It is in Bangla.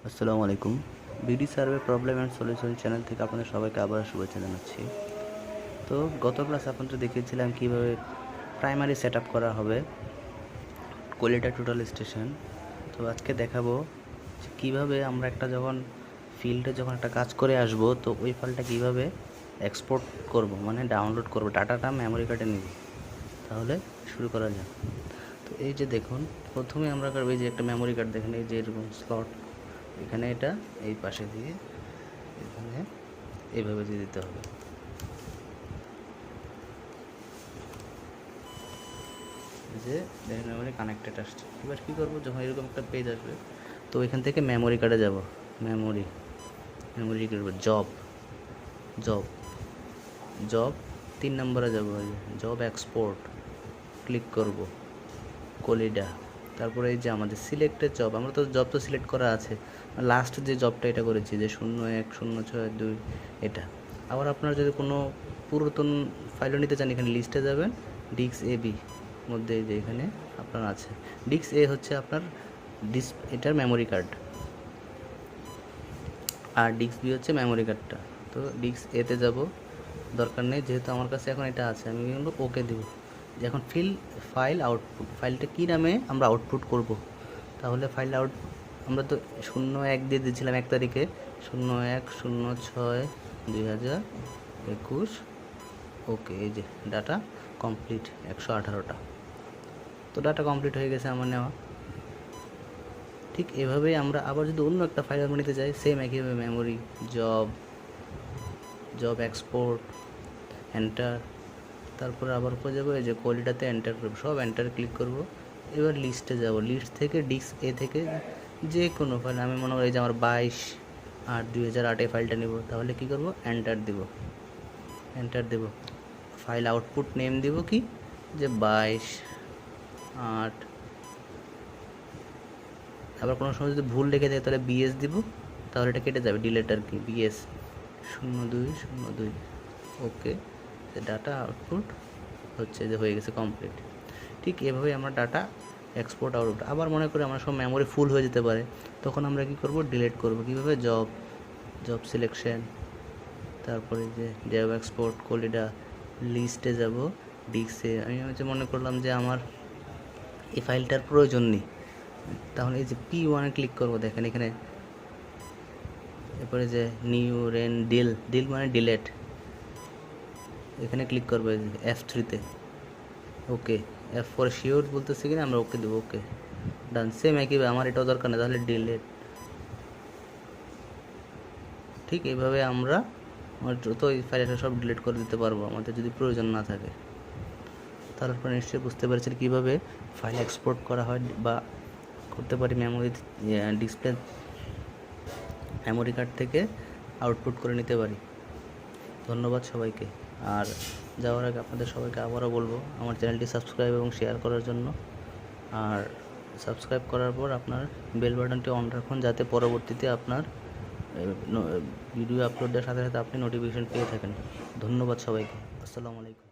আসসালামু আলাইকুম। BD survey problem and solution channel থেকে আপনাদের সবাইকে আবার শুভেচ্ছা জানাচ্ছি। তো গত ক্লাসে আপনাদের দেখিয়েছিলাম কীভাবে প্রাইমারি সেট আপ করা হবে কোলিডা টোটাল স্টেশন। তো আজকে দেখাবো যে কীভাবে আমরা যখন একটা কাজ করে আসবো, তো ওই ফাইলটা কীভাবে এক্সপোর্ট করব, মানে ডাউনলোড করব, ডাটাটা মেমোরি কার্ডে নিব। তাহলে শুরু করা যাক। তো এই যে দেখুন, প্রথমে আমরা করবো এই যে একটা মেমোরি কার্ড, দেখেন এই যে এরকম স্লট, এখানে এটা এই পাশে দিয়ে এখানে এইভাবে দিয়ে দিতে হবে। যে দেখেন মেমোরি কানেক্টেড আসছে। এবার কী করবো, যখন এরকম একটা পেজ আসবে, তো এখান থেকে মেমোরি কার্ডে যাব। মেমোরি করবো জব জব জব 3 নম্বরে যাব, জব এক্সপোর্ট ক্লিক করব, কোলিডা। তারপরে এই যে আমাদের সিলেক্টেড জব, আমরা তো জব তো সিলেক্ট করা আছে, লাস্ট যে জবটা এটা করেছি যে 010662, এটা। আবার আপনারা যদি কোনো পুরাতন ফাইলও নিতে চান, এখানে লিস্টে যাবেন, ডিস্ক এ বি মধ্যে যে এখানে আপনার আছে, ডিস্ক এ হচ্ছে আপনার এটার মেমোরি কার্ড, আর ডিস্ক বি হচ্ছে মেমোরি কার্ডটা। তো ডিস্ক এতে যাব, দরকার নেই যেহেতু আমার কাছে এখন এটা আছে, আমি কিন্তু ওকে দেবো। এখন ফাইল আউটপুট, ফাইলটা কী নামে আমরা আউটপুট করব, তাহলে ফাইল আমরা তো 01 দিয়ে দিয়েছিলাম 1 তারিখে, 01/06/2021। ওকে, এই যে ডাটা কমপ্লিট 118টা। তো ডাটা কমপ্লিট হয়ে গেছে আমার নেওয়া। ঠিক এভাবেই আমরা আবার যদি অন্য একটা ফাইল আমরা নিতে চাই, সেম একইভাবে মেমোরি জব এক্সপোর্ট এন্টার, তারপরে আবার উপরে যাবো, এই যে কোয়ালিটাতে এন্টার করবো, সব এন্টার ক্লিক করব। এবার লিস্টে যাব, লিস্ট থেকে ডিস্ক এ থেকে যে কোনো ফাইল, আমি মনে করি যে আমার 22/8/2008 ফাইলটা নেব, তাহলে কি করব, এন্টার দেব। ফাইল আউটপুট নেম দেব কি, যে 22/8। আবার কোনো সময় যদি ভুল লিখে দেয় তাহলে বিএস দিব, তাহলে এটা কেটে যাবে, ডিলেট আর কি, বিএস 0202। ওকে, ডাটা আউটপুট হচ্ছে যে হয়ে গেছে কমপ্লিট। ঠিক এভাবেই আমরা ডাটা এক্সপোর্ট আউটপুট। আবার মনে করি আমার সব মেমোরি ফুল হয়ে যেতে পারে, তখন আমরা কি করব, ডিলিট করব। কীভাবে, জব সিলেকশন, তারপরে যে জব এক্সপোর্ট কোলিডা, লিস্টে যাব, ডিস্কে আমি হচ্ছে মনে করলাম যে আমার এই ফাইলটার প্রয়োজন নেই, তাহলে এই যে P1 ক্লিক করব। দেখেন এখানে, এরপরে যে নিউ রেন ডিল মানে ডিলেট, এখানে ক্লিক করবো F3-তে। ওকে, F4 শিওর বলতেছি কিনা, আমরা ওকে দেবো। ওকে, ডান। সেম একইভাবে আমার এটাও দরকার নেই, তাহলে ডিলেট। ঠিক এইভাবে আমরা আমার যত এই ফাইলটা সব ডিলিট করে দিতে পারবো আমাদের যদি প্রয়োজন না থাকে। তারপর নিশ্চয়ই বুঝতে পেরেছেন কীভাবে ফাইল এক্সপোর্ট করা হয় বা করতে পারি মেমোরি কার্ড থেকে আউটপুট করে নিতে পারি। ধন্যবাদ সবাইকে। আর যাওয়ার আগে আপনাদের সবাইকে আবারও বলবো আমার চ্যানেলটি সাবস্ক্রাইব এবং শেয়ার করার জন্য। আর সাবস্ক্রাইব করার পর আপনার বেল বাটনটি অন রাখুন, যাতে পরবর্তীতে আপনার ভিডিও আপলোড দেওয়ার সাথে সাথে আপনি নোটিফিকেশন পেয়ে থাকেন। ধন্যবাদ সবাইকে। আসসালামু আলাইকুম।